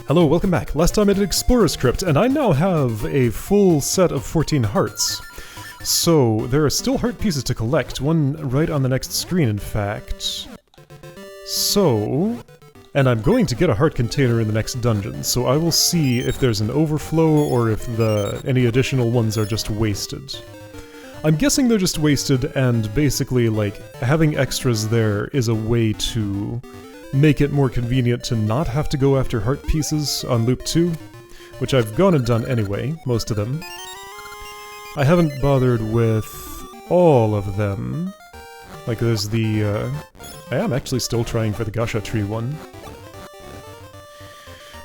Hello, welcome back. Last time I did Explorer's Crypt, and I now have a full set of 14 hearts. So, there are still heart pieces to collect, one right on the next screen, in fact. So... and I'm going to get a heart container in the next dungeon, so I will see if there's an overflow or if any additional ones are just wasted. I'm guessing they're just wasted, and basically, like, having extras there is a way to make it more convenient to not have to go after heart pieces on Loop 2, which I've gone and done anyway, most of them. I haven't bothered with all of them. Like, there's the, I am actually still trying for the Gasha Tree one.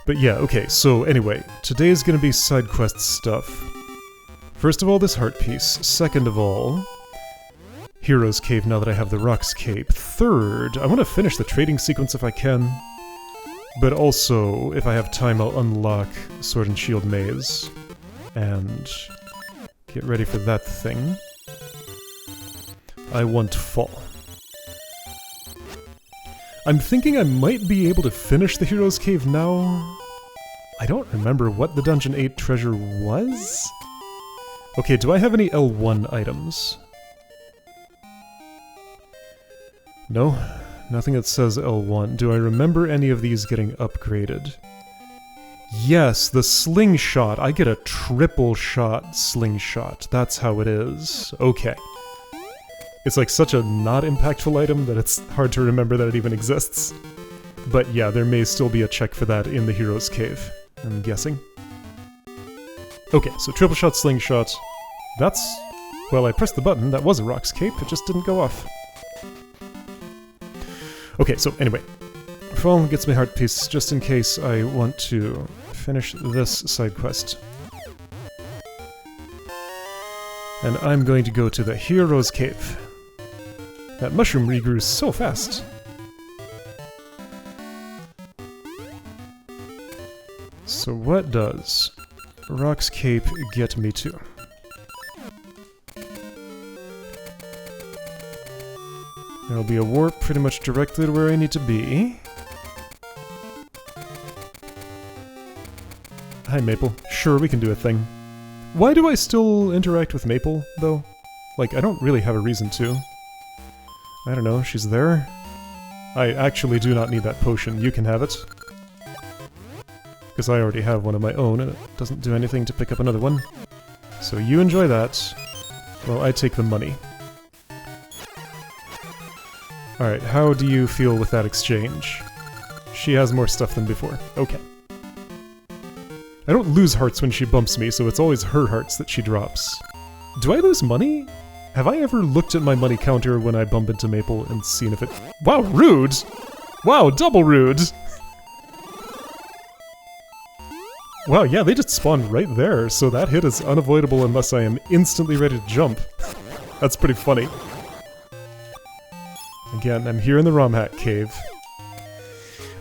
But yeah, okay, so anyway, today's gonna be side quest stuff. First of all, this heart piece. Second of all, Hero's Cave now that I have the Rock's Cape. Third, I want to finish the trading sequence if I can. But also, if I have time, I'll unlock Sword and Shield Maze. And get ready for that thing. I want Fall. I'm thinking I might be able to finish the Hero's Cave now. I don't remember what the Dungeon 8 treasure was. Okay, do I have any L1 items? No, nothing that says L1. Do I remember any of these getting upgraded? Yes, the slingshot. I get a triple shot slingshot. That's how it is. Okay. It's like such a not impactful item that it's hard to remember that it even exists. But yeah, there may still be a check for that in the Hero's Cave, I'm guessing. Okay, so triple shot slingshot. That's... well, I pressed the button. That was a Rock's Cape. It just didn't go off. Okay, so anyway. Fall gets me heart piece just in case I want to finish this side quest. And I'm going to go to the Hero's Cave. That mushroom regrew so fast. So what does Rock's Cape get me to? There'll be a warp pretty much directly to where I need to be. Hi, Maple. Sure, we can do a thing. Why do I still interact with Maple, though? Like, I don't really have a reason to. I don't know, she's there? I actually do not need that potion. You can have it. Because I already have one of my own, and it doesn't do anything to pick up another one. So you enjoy that. Well, I take the money. Alright, how do you feel with that exchange? She has more stuff than before. Okay. I don't lose hearts when she bumps me, so it's always her hearts that she drops. Do I lose money? Have I ever looked at my money counter when I bump into Maple and seen if it... wow, rude! Wow, double rude! Wow, yeah, they just spawned right there, so that hit is unavoidable unless I am instantly ready to jump. That's pretty funny. Again, I'm here in the ROM hack cave.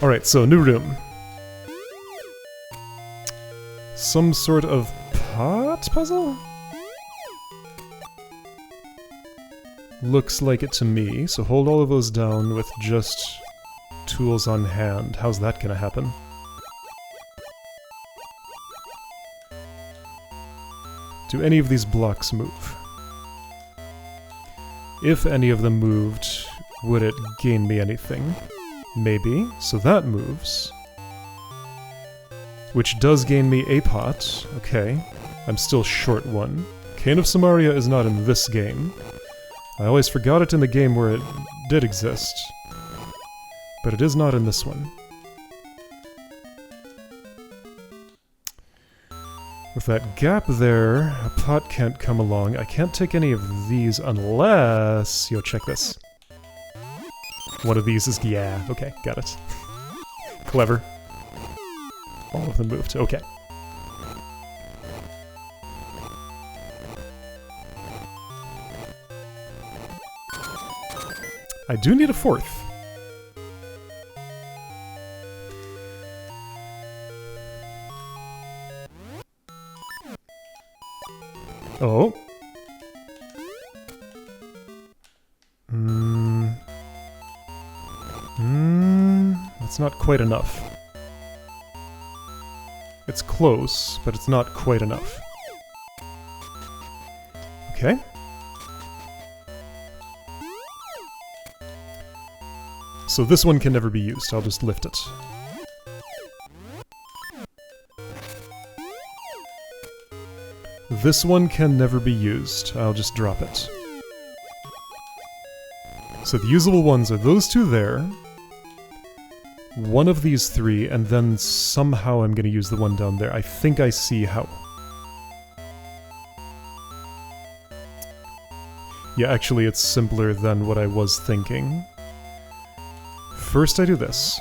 Alright, so new room. Some sort of pot puzzle? Looks like it to me, so hold all of those down with just tools on hand. How's that gonna happen? Do any of these blocks move? If any of them moved, would it gain me anything? Maybe, so that moves. Which does gain me a pot. Okay, I'm still short one. Cane of Samaria is not in this game. I always forgot it in the game where it did exist. But it is not in this one. With that gap there, a pot can't come along. I can't take any of these unless... yo, check this. One of these is... yeah, okay, got it. Clever. All of them moved, okay. I do need a fourth. Oh. That's not quite enough. It's close, but it's not quite enough. Okay. So this one can never be used. I'll just lift it. This one can never be used. I'll just drop it. So the usable ones are those two there, one of these three, and then somehow I'm going to use the one down there. I think I see how. Yeah, actually it's simpler than what I was thinking. First I do this.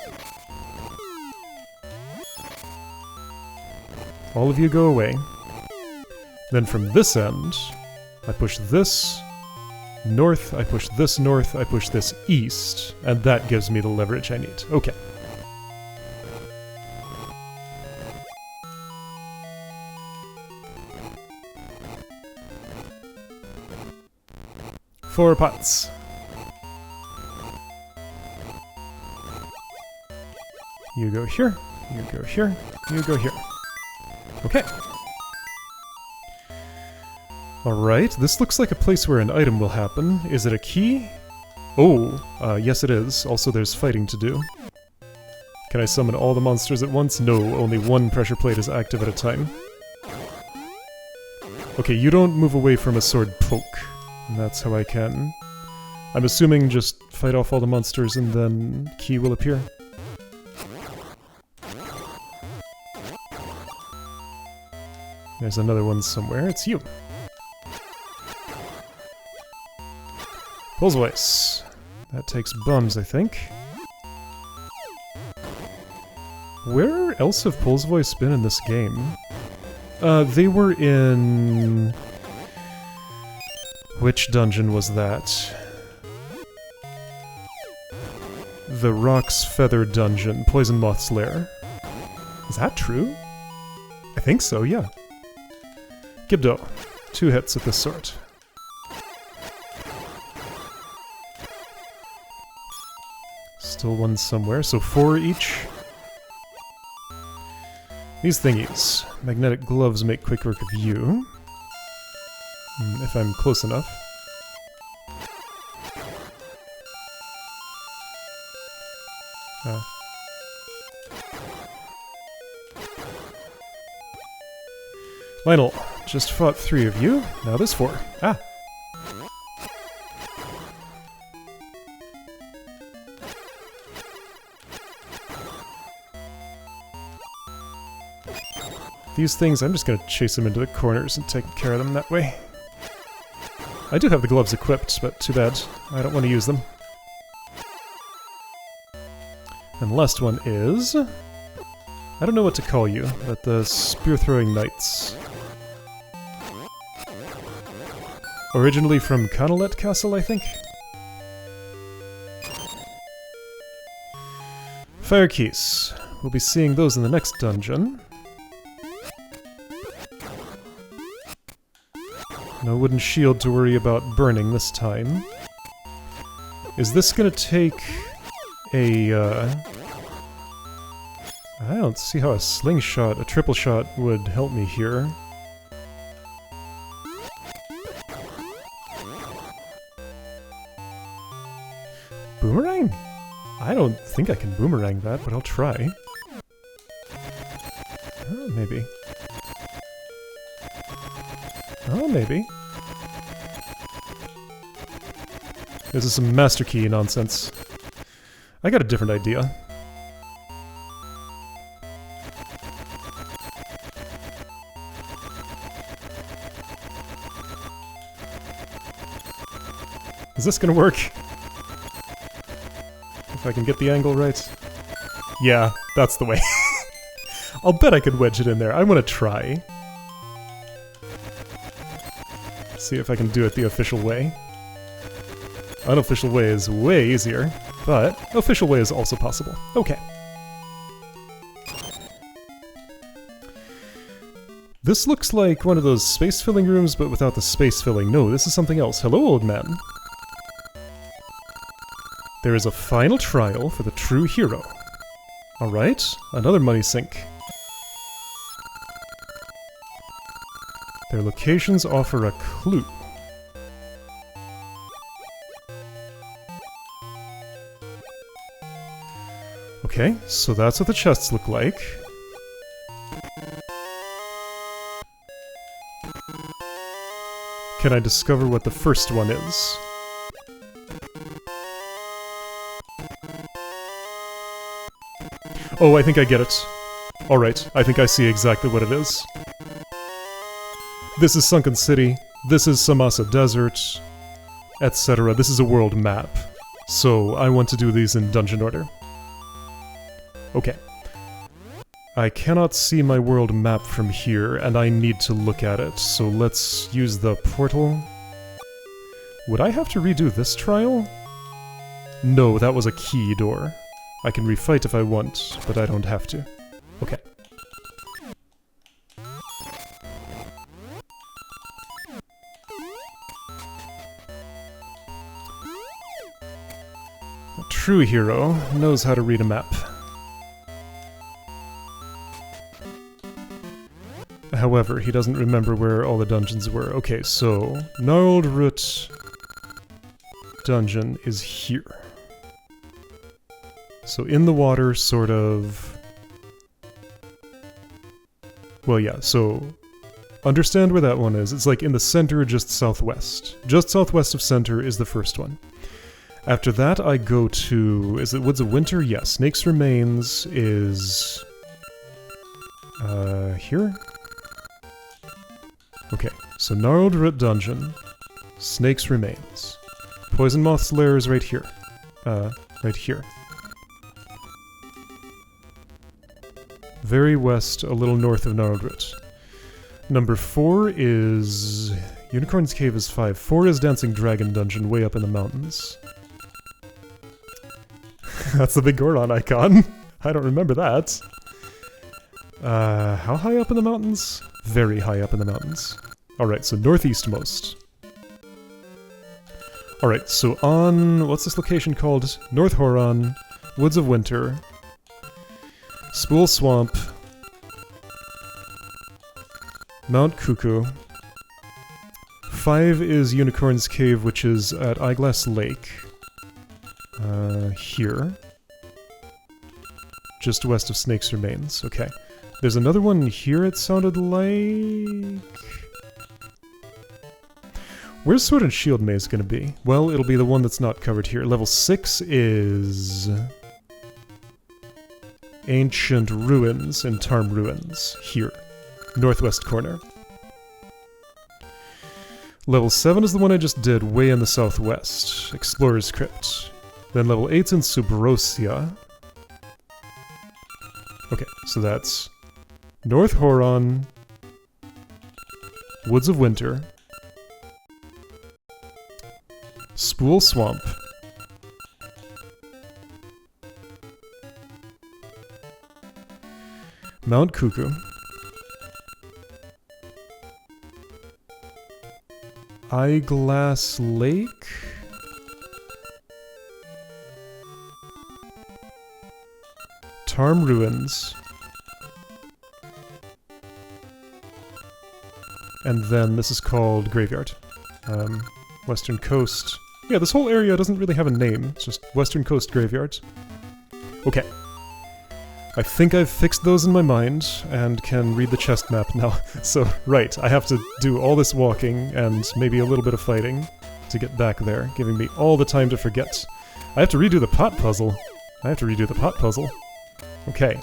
All of you go away. Then from this end, I push this north, I push this north, I push this east, and that gives me the leverage I need. Okay. Four pots. You go here, you go here, you go here. Okay. Alright, this looks like a place where an item will happen. Is it a key? Oh, yes it is. Also there's fighting to do. Can I summon all the monsters at once? No, only one pressure plate is active at a time. Okay, you don't move away from a sword poke. And that's how I can. I'm assuming just fight off all the monsters and then key will appear. There's another one somewhere. It's you. Pulse Voice. That takes bums, I think. Where else have Pulse Voice been in this game? They were in... Which dungeon was that? The Rock's Feather dungeon, Poison Moth's lair. Is that true? I think so, yeah. Gibdo. 2 hits of this sort. Still one somewhere, so 4 each. These thingies. Magnetic gloves make quick work of you. If I'm close enough. Lionel, just fought 3 of you. Now there's 4. Ah! These things, I'm just gonna chase them into the corners and take care of them that way. I do have the gloves equipped, but too bad. I don't want to use them. And the last one is... I don't know what to call you, but the spear-throwing knights. Originally from Canalet Castle, I think? Fire keys. We'll be seeing those in the next dungeon. No wooden shield to worry about burning this time. Is this gonna take a, I don't see how a slingshot, a triple shot, would help me here. Boomerang? I don't think I can boomerang that, but I'll try. Oh, maybe. Oh, maybe. This is some Master Key nonsense. I got a different idea. Is this gonna work? If I can get the angle right. Yeah, that's the way. I'll bet I could wedge it in there. I want to try. See if I can do it the official way. Unofficial way is way easier, but official way is also possible. Okay. This looks like one of those space-filling rooms, but without the space-filling. No, this is something else. Hello, old man. There is a final trial for the true hero. Alright, another money sink. Their locations offer a clue. Okay, so that's what the chests look like. Can I discover what the first one is? Oh, I think I get it. Alright, I think I see exactly what it is. This is Sunken City, this is Samasa Desert, etc. This is a world map. So I want to do these in dungeon order. Okay. I cannot see my world map from here, and I need to look at it, so let's use the portal. Would I have to redo this trial? No, that was a key door. I can refight if I want, but I don't have to. Okay. A true hero knows how to read a map. However, he doesn't remember where all the dungeons were. Okay, so Gnarled Root dungeon is here. So in the water, sort of... Well, yeah, so understand where that one is. It's like in the center, just southwest. Just southwest of center is the first one. After that, I go to... Is it Woods of Winter? Yes. Snake's Remains is... here? Okay, so Gnarled Root Dungeon, Snake's Remains. Poison Moth's Lair is right here. Right here. Very west, a little north of Gnarled Root. Number 4 is... Unicorn's Cave is 5. 4 is Dancing Dragon Dungeon, way up in the mountains. That's the big Goron icon. I don't remember that. How high up in the mountains? Very high up in the mountains. Alright, so northeastmost. Alright, so on... What's this location called? North Horon, Woods of Winter, Spool Swamp, Mount Cuckoo. 5 is Unicorn's Cave, which is at Eyeglass Lake. Here. Just west of Snake's Remains. Okay. There's another one here, it sounded like... Where's Sword and Shield Maze gonna be? Well, it'll be the one that's not covered here. Level 6 is... Ancient Ruins and Tarm Ruins. Here. Northwest corner. Level 7 is the one I just did, way in the southwest. Explorer's Crypt. Then level 8's in Subrosia. Okay, so that's... North Horon, Woods of Winter, Spool Swamp, Mount Cuckoo, Eyeglass Lake, Tarm Ruins, and then this is called Graveyard. Western Coast. Yeah, this whole area doesn't really have a name. It's just Western Coast Graveyard. Okay. I think I've fixed those in my mind, and can read the chest map now. So, right, I have to do all this walking, and maybe a little bit of fighting, to get back there, giving me all the time to forget. I have to redo the pot puzzle. Okay.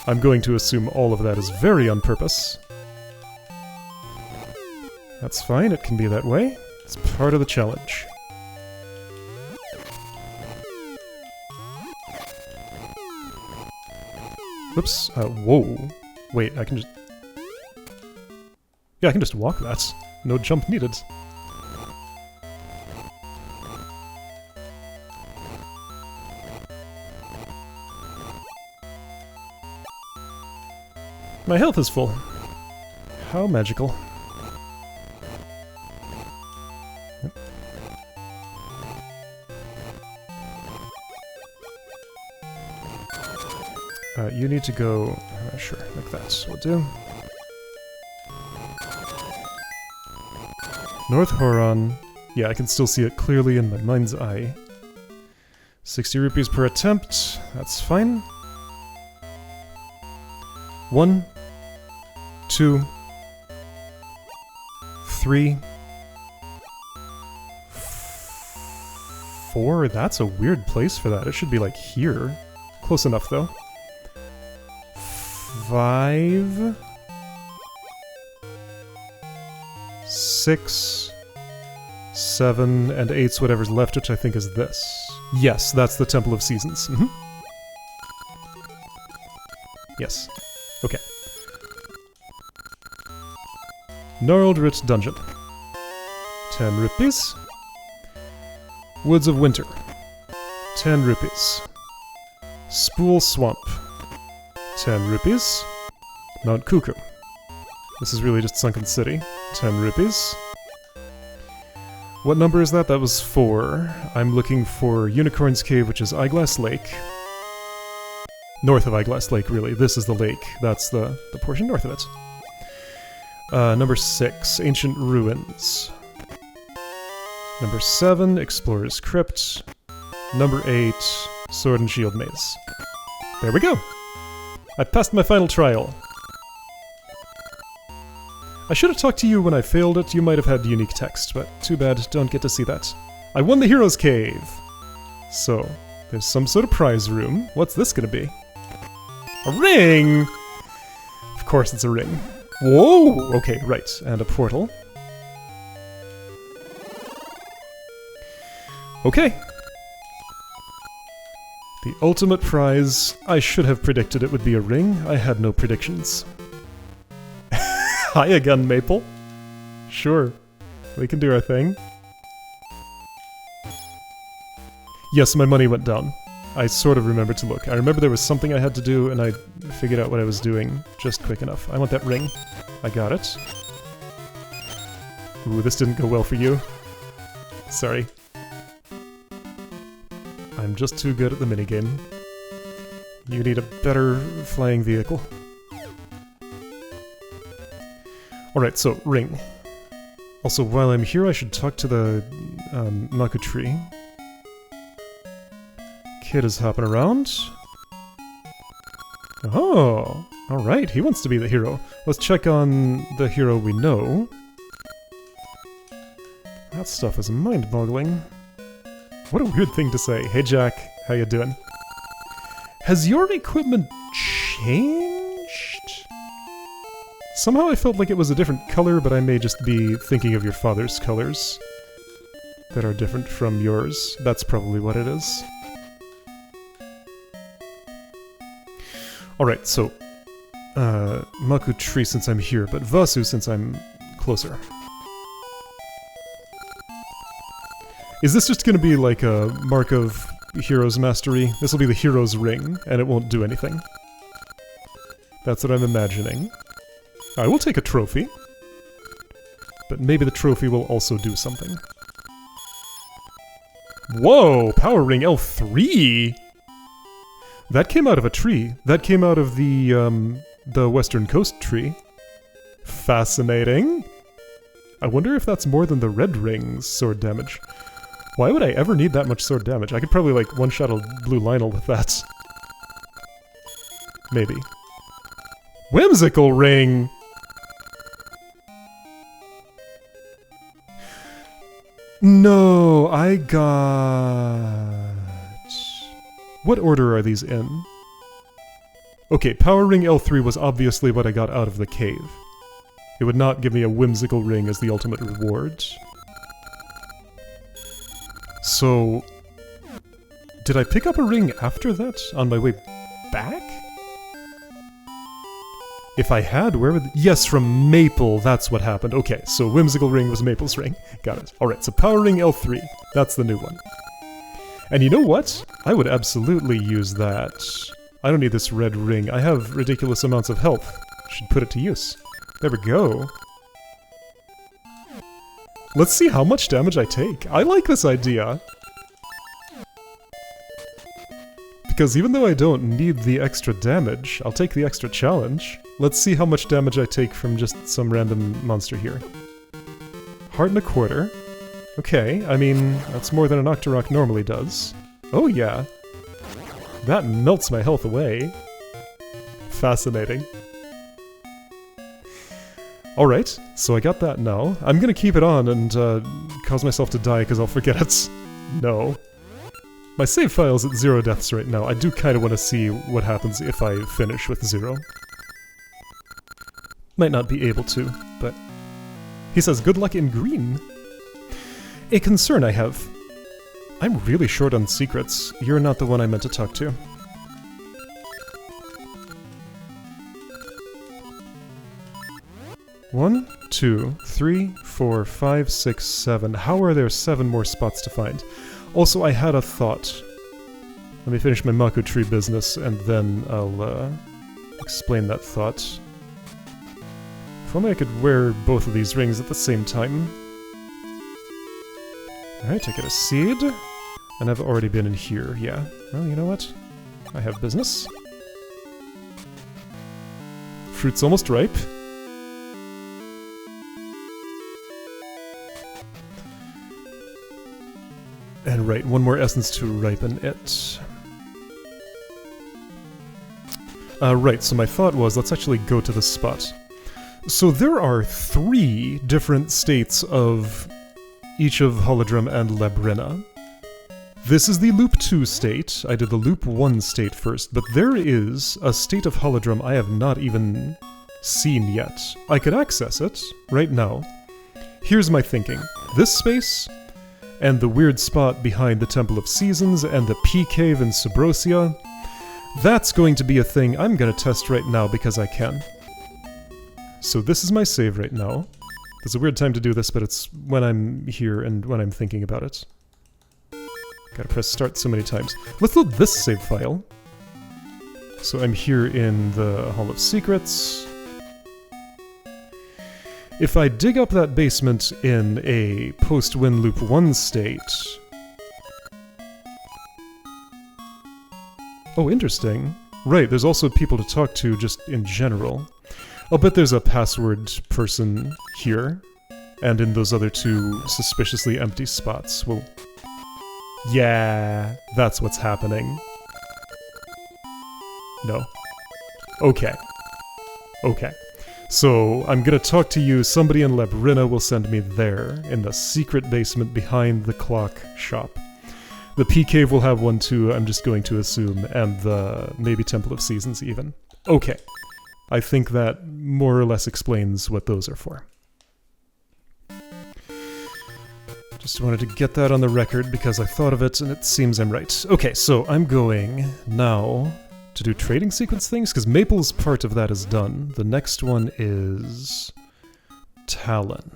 I'm going to assume all of that is very on purpose. That's fine, it can be that way. It's part of the challenge. Whoops, whoa. Wait, I can just... Yeah, I can just walk that. No jump needed. My health is full. How magical. You need to go... sure, like that will do. North Horon. Yeah, I can still see it clearly in my mind's eye. 60 rupees per attempt. That's fine. 1, 2, 3, 4. That's a weird place for that. It should be like here. Close enough though. 5, 6, 7, and 8's whatever's left, which I think is this. Yes, that's the Temple of Seasons. Mm-hmm. Yes. Okay. Gnarled Writ Dungeon. 10 rupees. Woods of Winter. 10 rupees. Spool Swamp. 10 rupees. Mount Cuckoo. This is really just Sunken City. 10 rupees. What number is that? That was 4. I'm looking for Unicorn's Cave, which is Eyeglass Lake. North of Eyeglass Lake, really. This is the lake. That's the portion north of it. Number 6, Ancient Ruins. Number 7, Explorer's Crypt. Number 8, Sword and Shield Maze. There we go! I passed my final trial. I should have talked to you when I failed it. You might have had unique text, but too bad, don't get to see that. I won the Hero's Cave! So, there's some sort of prize room. What's this gonna be? A ring! Of course it's a ring. Whoa! Okay, right. And a portal. Okay. The ultimate prize. I should have predicted it would be a ring. I had no predictions. Hi again, Maple. Sure. We can do our thing. Yes, my money went down. I sort of remembered to look. I remember there was something I had to do, and I figured out what I was doing just quick enough. I want that ring. I got it. Ooh, this didn't go well for you. Sorry. I'm just too good at the minigame. You need a better flying vehicle. Alright, so, ring. Also, while I'm here, I should talk to the Maku tree. Kid is hopping around. Oh, alright, he wants to be the hero. Let's check on the hero we know. That stuff is mind-boggling. What a weird thing to say. Hey Jack, how you doing? Has your equipment changed? Somehow I felt like it was a different color, but I may just be thinking of your father's colors that are different from yours. That's probably what it is. Alright, so, Maku tree since I'm here, but Vasu since I'm closer. Is this just gonna be like a mark of hero's mastery? This will be the hero's ring, and it won't do anything. That's what I'm imagining. I will take a trophy. But maybe the trophy will also do something. Whoa! Power Ring L3! That came out of a tree. That came out of the Western Coast tree. Fascinating. I wonder if that's more than the Red Ring's sword damage. Why would I ever need that much sword damage? I could probably, like, one-shot a Blue Lionel with that. Maybe. Whimsical Ring! No, I got... What order are these in? Okay, Power Ring L3 was obviously what I got out of the cave. It would not give me a whimsical ring as the ultimate reward. So... Did I pick up a ring after that, on my way back? If I had, where would... Yes, from Maple, that's what happened. Okay, so Whimsical Ring was Maple's ring. Got it. Alright, so Power Ring L3. That's the new one. And you know what? I would absolutely use that. I don't need this red ring. I have ridiculous amounts of health. Should put it to use. There we go. Let's see how much damage I take. I like this idea. Because even though I don't need the extra damage, I'll take the extra challenge. Let's see how much damage I take from just some random monster here. Heart and a quarter. Okay, I mean, that's more than an Octorok normally does. Oh yeah. That melts my health away. Fascinating. Alright, so I got that now. I'm gonna keep it on and cause myself to die because I'll forget it. No. My save file's at 0 deaths right now. I do kind of want to see what happens if I finish with 0. Might not be able to, but... He says, good luck in green. A concern I have. I'm really short on secrets. You're not the one I meant to talk to. One, 2, 3, 4, 5, 6, 7. How are there 7 more spots to find? Also, I had a thought. Let me finish my Mako Tree business, and then I'll explain that thought. If only I could wear both of these rings at the same time. Alright, I get a seed. And I've already been in here, yeah. Well, you know what? I have business. Fruit's almost ripe. And right, one more essence to ripen it. Right, so my thought was, let's actually go to this spot. So there are 3 different states of each of Holodrum and Labrynna. This is the Loop 2 state. I did the Loop 1 state first, but there is a state of Holodrum I have not even seen yet. I could access it right now. Here's my thinking. This space, and the weird spot behind the Temple of Seasons, and the P-Cave in Subrosia, that's going to be a thing I'm gonna test right now because I can. So this is my save right now. It's a weird time to do this, but it's when I'm here and when I'm thinking about it. Gotta press start so many times. Let's load this save file. So I'm here in the Hall of Secrets. If I dig up that basement in a post-win loop 1 state... Oh, interesting. Right, there's also people to talk to just in general. I'll bet there's a password person here, and in those other 2 suspiciously empty spots. Well, yeah, that's what's happening. No. Okay. Okay. So, I'm gonna talk to you, somebody in Labrynna will send me there, in the secret basement behind the clock shop. The P-Cave will have one too, I'm just going to assume, and the maybe Temple of Seasons even. Okay. I think that more or less explains what those are for. Just wanted to get that on the record because I thought of it and it seems I'm right. Okay, so I'm going now to do trading sequence things, because Maple's part of that is done. The next one is Talon.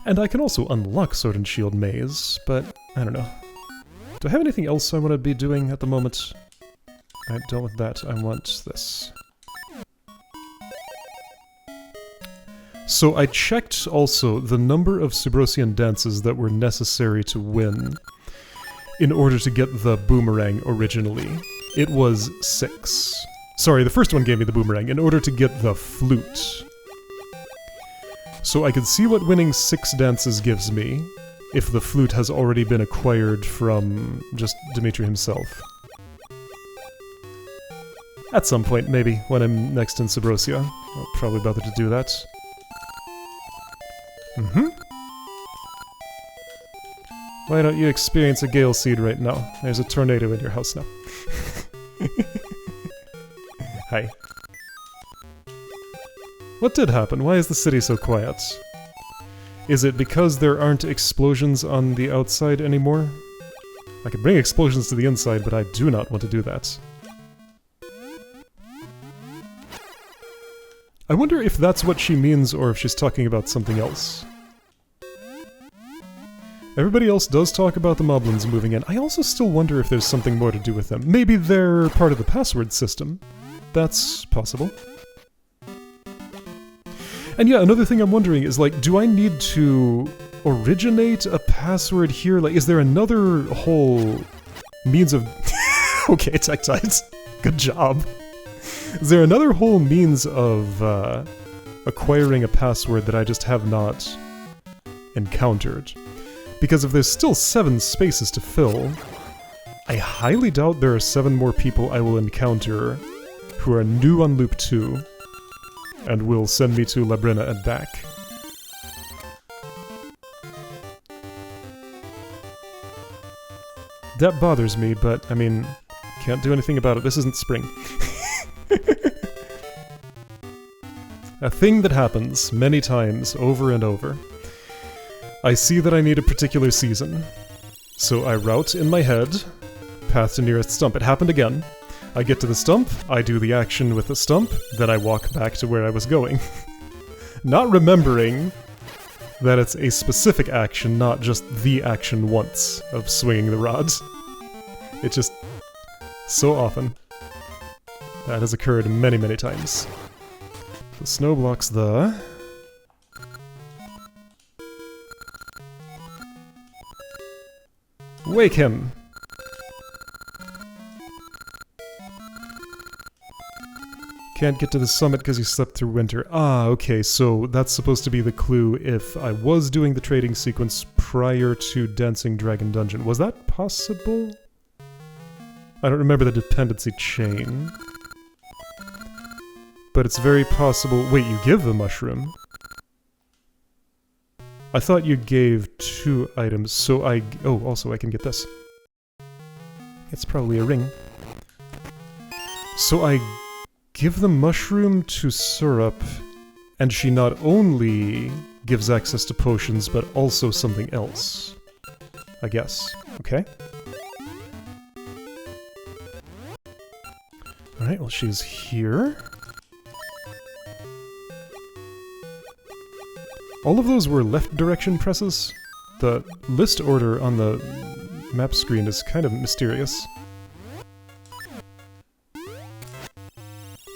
And I can also unlock Sword and Shield Maze, but I don't know. Do I have anything else I want to be doing at the moment? I don't want that, I want this. So I checked also the number of Subrosian dances that were necessary to win in order to get the boomerang originally. It was 6. Sorry, the first one gave me the boomerang in order to get the flute. So I could see what winning 6 dances gives me if the flute has already been acquired from just Dimitri himself. At some point, maybe, when I'm next in Subrosia. I'll probably bother to do that. Why don't you experience a gale seed right now? There's a tornado in your house now. Hi. What did happen? Why is the city so quiet? Is it because there aren't explosions on the outside anymore? I could bring explosions to the inside, but I do not want to do that. I wonder if that's what she means or if she's talking about something else. Everybody else does talk about the moblins moving in. I also still wonder if there's something more to do with them. Maybe they're part of the password system. That's possible. And yeah, another thing I'm wondering is, like, do I need to originate a password here? Like, is there another whole means of... Okay, Tektites. Good job. Is there another whole means of acquiring a password that I just have not encountered. Because if there's still 7 spaces to fill, I highly doubt there are 7 more people I will encounter who are new on Loop 2 and will send me to Labrynna and back. That bothers me, but, I mean, can't do anything about it. This isn't spring. A thing that happens many times, over and over. I see that I need a particular season, so I route in my head, path to nearest stump. It happened again. I get to the stump, I do the action with the stump, then I walk back to where I was going. Not remembering that it's a specific action, not just the action once of swinging the rod. It just... so often. That has occurred many, many times. The snow blocks the... Wake him! Can't get to the summit because he slept through winter. Ah, okay, so that's supposed to be the clue if I was doing the trading sequence prior to Dancing Dragon Dungeon. Was that possible? I don't remember the dependency chain. But it's very possible... Wait, you give the mushroom? I thought you gave 2 items, so I... Oh, also I can get this. It's probably a ring. So I give the mushroom to Syrup, and she not only gives access to potions, but also something else. I guess. Okay. Alright, well she's here. All of those were left direction presses. The list order on the map screen is kind of mysterious.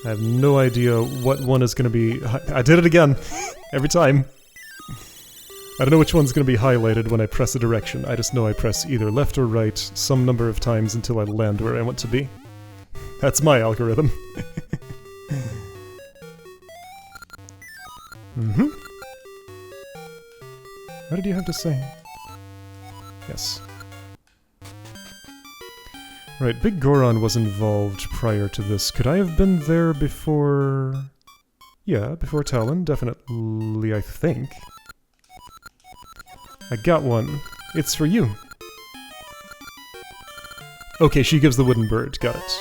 I have no idea what one is going to be... I did it again! Every time! I don't know which one's going to be highlighted when I press a direction. I just know I press either left or right some number of times until I land where I want to be. That's my algorithm. Mm-hmm. What did you have to say? Yes. Right, Big Goron was involved prior to this. Could I have been there before... Yeah, before Talon, definitely, I think. I got one. It's for you. Okay, she gives the wooden bird. Got it.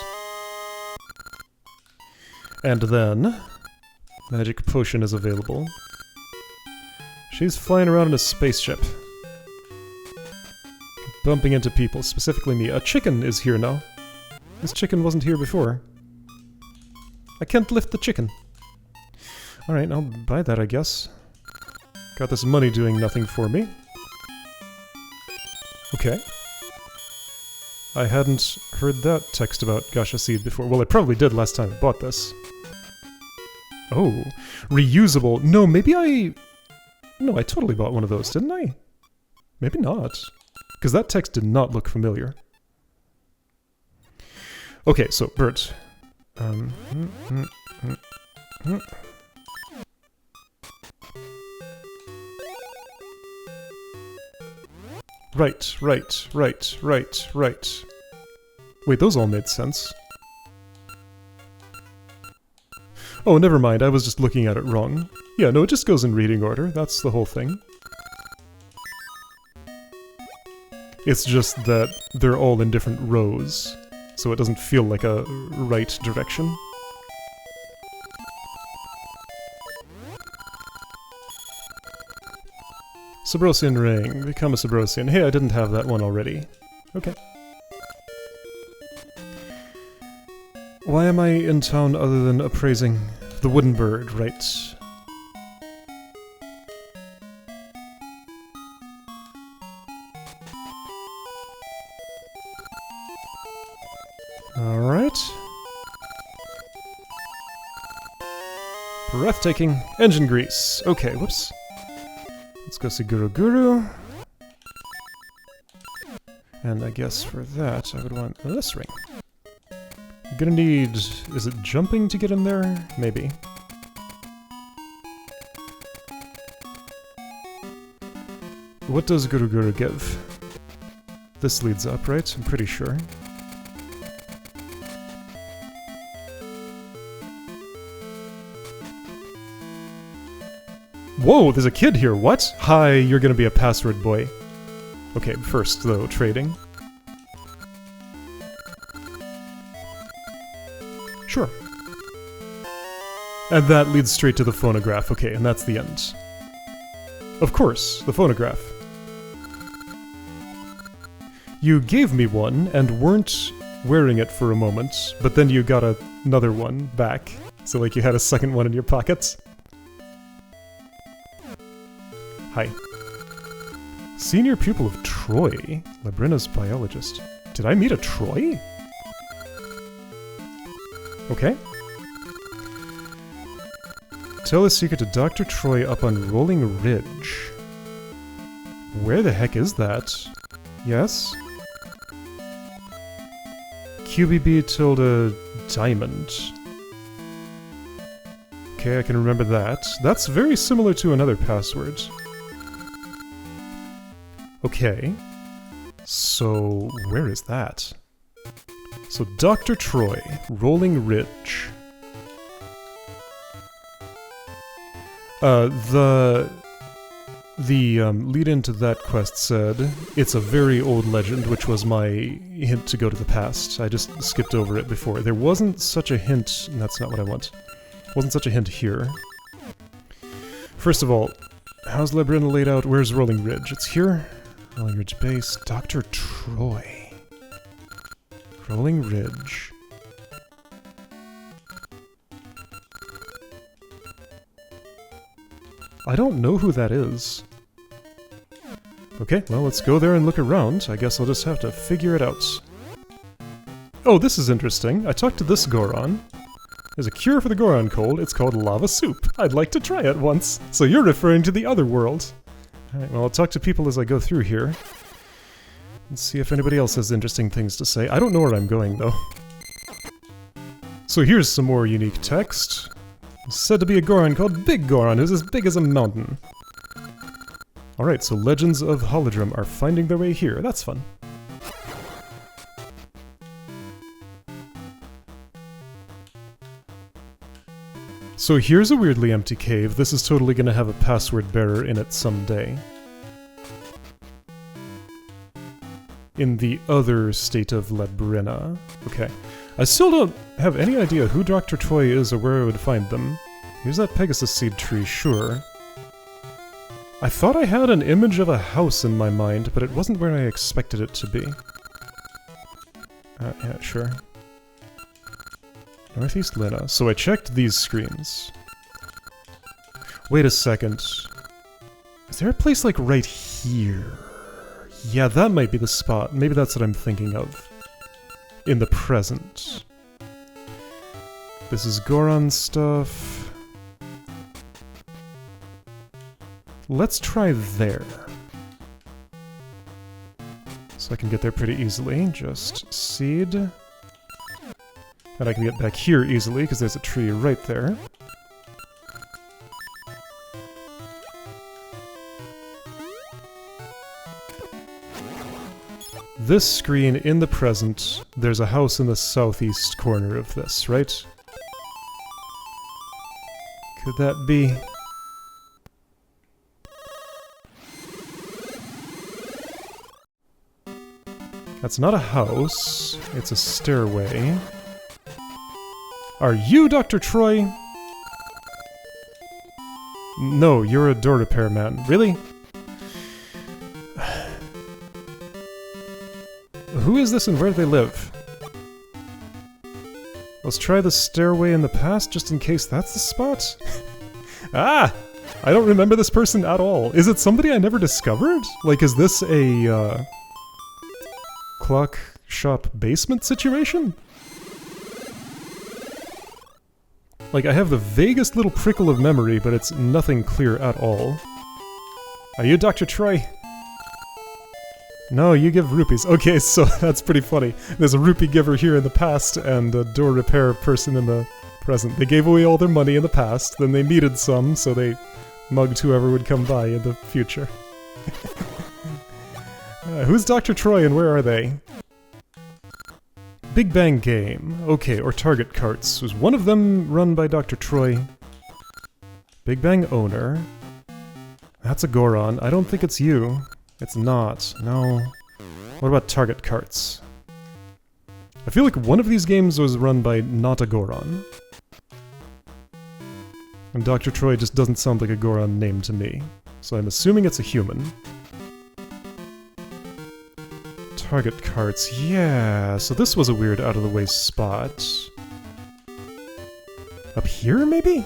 And then... Magic potion is available. She's flying around in a spaceship. Bumping into people, specifically me. A chicken is here now. This chicken wasn't here before. I can't lift the chicken. Alright, I'll buy that, I guess. Got this money doing nothing for me. Okay. I hadn't heard that text about Gacha Seed before. Well, I probably did last time I bought this. Oh, reusable. No, maybe I... No, I totally bought one of those, didn't I? Maybe not. Because that text did not look familiar. Okay, so, bird. Right. Wait, those all made sense. Oh, never mind, I was just looking at it wrong. Yeah, no, it just goes in reading order, that's the whole thing. It's just that they're all in different rows, so it doesn't feel like a right direction. Subrosian ring. Become a Subrosian. Hey, I didn't have that one already. Okay. Why am I in town other than appraising the wooden bird, right? Alright. Breathtaking. Engine grease. Okay, whoops. Let's go see Guru Guru. And I guess for that, I would want this ring. I'm gonna need... Is it jumping to get in there? Maybe. What does Guru Guru give? This leads up, right? I'm pretty sure. Whoa, there's a kid here, what? Hi, you're gonna be a password boy. Okay, first though, trading. Sure. And that leads straight to the phonograph, okay, and that's the end. Of course, the phonograph. You gave me one and weren't wearing it for a moment, but then you got another one back. So like you had a second one in your pocket. Hi. Senior pupil of Troy? Labrynna's biologist. Did I meet a Troy? Okay. Tell a secret to Dr. Troy up on Rolling Ridge. Where the heck is that? Yes? QBB tilde diamond. Okay, I can remember that. That's very similar to another password. Okay. So, where is that? So, Dr. Troy, Rolling Ridge. The lead-in to that quest said, it's a very old legend, which was my hint to go to the past. I just skipped over it before. There wasn't such a hint, and that's not what I want. Wasn't such a hint here. First of all, how's Labrynna laid out? Where's Rolling Ridge? It's here? Rolling Ridge Base. Dr. Troy. Rolling Ridge. I don't know who that is. Okay, well, let's go there and look around. I guess I'll just have to figure it out. Oh, this is interesting. I talked to this Goron. There's a cure for the Goron cold. It's called lava soup. I'd like to try it once. So you're referring to the other world. Alright, well, I'll talk to people as I go through here. And see if anybody else has interesting things to say. I don't know where I'm going, though. So here's some more unique text. Said to be a Goron called Big Goron, who's as big as a mountain. Alright, so Legends of Holodrum are finding their way here. That's fun. So here's a weirdly empty cave. This is totally gonna have a password bearer in it someday. In the other state of Labrynna. Okay. I still don't have any idea who Dr. Troy is or where I would find them. Here's that Pegasus seed tree, sure. I thought I had an image of a house in my mind, but it wasn't where I expected it to be. Yeah, sure. Northeast Lena. So I checked these screens. Wait a second. Is there a place like right here? Yeah, that might be the spot. Maybe that's what I'm thinking of. In the present. This is Goron stuff. Let's try there. So I can get there pretty easily. Just seed. And I can get back here easily, because there's a tree right there. This screen in the present, there's a house in the southeast corner of this, right? Could that be? That's not a house, it's a stairway. Are you Dr. Troy? No, you're a door repair man. Really? Who is this and where do they live? Let's try the stairway in the past just in case that's the spot. Ah! I don't remember this person at all. Is it somebody I never discovered? Like, is this a, clock shop basement situation? Like, I have the vaguest little prickle of memory, but it's nothing clear at all. Are you Dr. Troy? No, you give rupees. Okay, so that's pretty funny. There's a rupee giver here in the past and a door repair person in the present. They gave away all their money in the past, then they needed some, so they mugged whoever would come by in the future. Who's Dr. Troy and where are they? Big Bang Game. Okay, or Target Carts. Was one of them run by Dr. Troy? Big Bang Owner. That's a Goron. I don't think it's you. It's not. No. What about Target Carts? I feel like one of these games was run by not a Goron. And Dr. Troy just doesn't sound like a Goron name to me. So I'm assuming it's a human. Target Carts, yeah, so this was a weird out-of-the-way spot. Up here, maybe?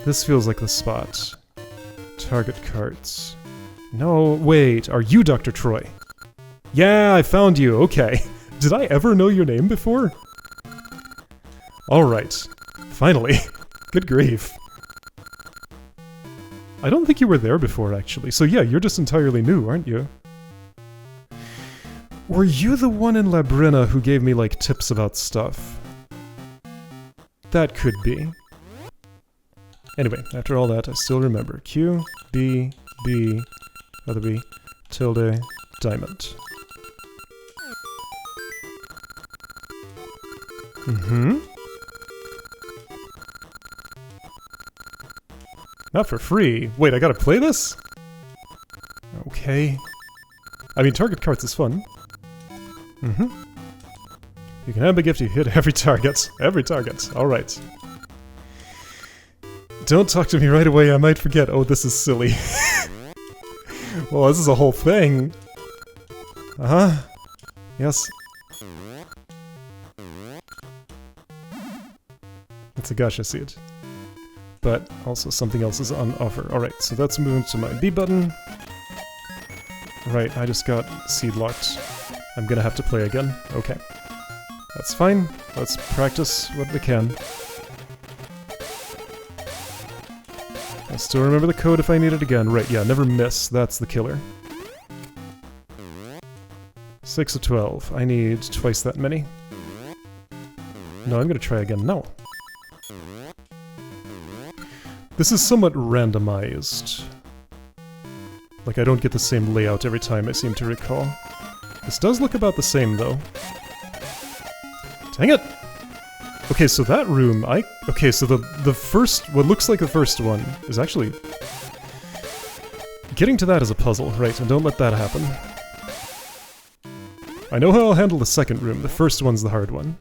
This feels like the spot. Target Carts. No, wait, are you Dr. Troy? Yeah, I found you, okay. Did I ever know your name before? Alright, finally. Good grief. I don't think you were there before, actually. So yeah, you're just entirely new, aren't you? Were you the one in Labrynna who gave me, like, tips about stuff? That could be. Anyway, after all that, I still remember. Q, B, B, other B, tilde, diamond. Mm-hmm. Not for free. Wait, I gotta play this? Okay. I mean, Target Carts is fun. Mm-hmm. You can have a gift you hit every target. Every target. Alright. Don't talk to me right away, I might forget. Oh, this is silly. Well, this is a whole thing. Uh-huh. Yes. It's a gacha seed. But also something else is on offer. Alright, so that's moving to my B button. Right, I just got seed locked. I'm gonna have to play again. Okay. That's fine. Let's practice what we can. I still remember the code if I need it again. Right, yeah, never miss. That's the killer. 6 of 12. I need twice that many. No, I'm gonna try again. No. This is somewhat randomized. Like, I don't get the same layout every time, I seem to recall. This does look about the same, though. Dang it! Okay, so that room, okay, so the first, what looks like the first one, is actually... Getting to that is a puzzle, right, and don't let that happen. I know how I'll handle the second room, the first one's the hard one.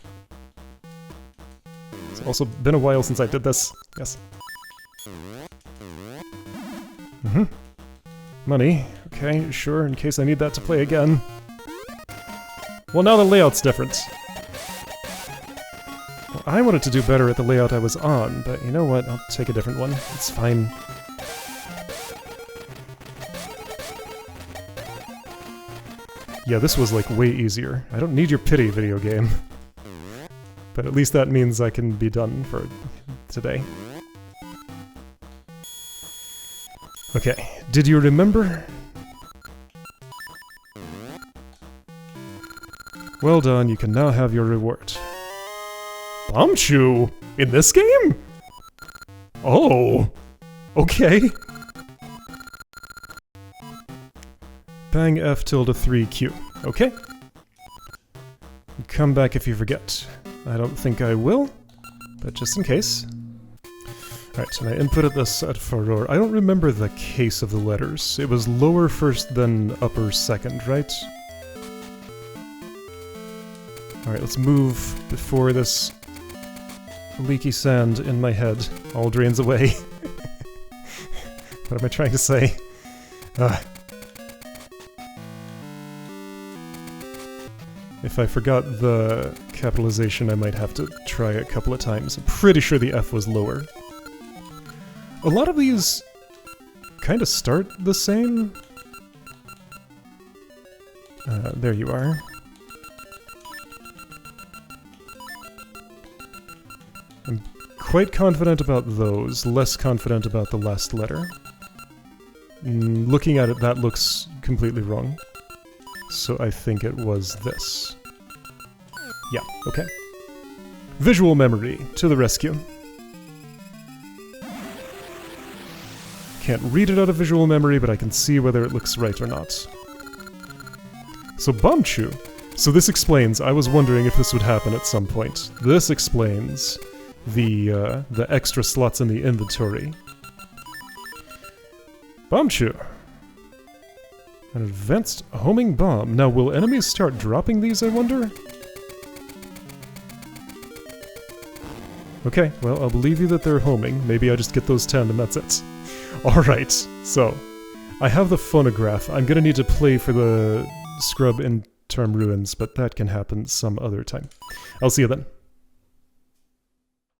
It's also been a while since I did this, yes. Mm-hmm. Money. Okay, sure, in case I need that to play again. Well, now the layout's different. Well, I wanted to do better at the layout I was on, but you know what? I'll take a different one. It's fine. Yeah, this was, like, way easier. I don't need your pity, video game. But at least that means I can be done for today. Okay, did you remember? Well done, you can now have your reward. Bombchu? In this game? Oh, okay. Bang F tilde 3Q. Okay. Come back if you forget. I don't think I will, but just in case. Alright, and I inputted this at furore. I don't remember the case of the letters. It was lower first, then upper second, right? Alright, let's move before this leaky sand in my head all drains away. What am I trying to say? If I forgot the capitalization, I might have to try a couple of times. I'm pretty sure the F was lower. A lot of these kind of start the same. There you are. I'm quite confident about those, less confident about the last letter. Looking at it, that looks completely wrong. So I think it was this. Yeah, okay. Visual memory, to the rescue. can't read it out of visual memory, but I can see whether it looks right or not. So Bombchu. So this explains, I was wondering if this would happen at some point. This explains the extra slots in the inventory. Bombchu. An advanced homing bomb. Now, will enemies start dropping these, I wonder? Okay, well, I'll believe you that they're homing. Maybe I just get those 10 and that's it. Alright, so, I have the phonograph. I'm gonna need to play for the scrub in Term Ruins, but that can happen some other time. I'll see you then.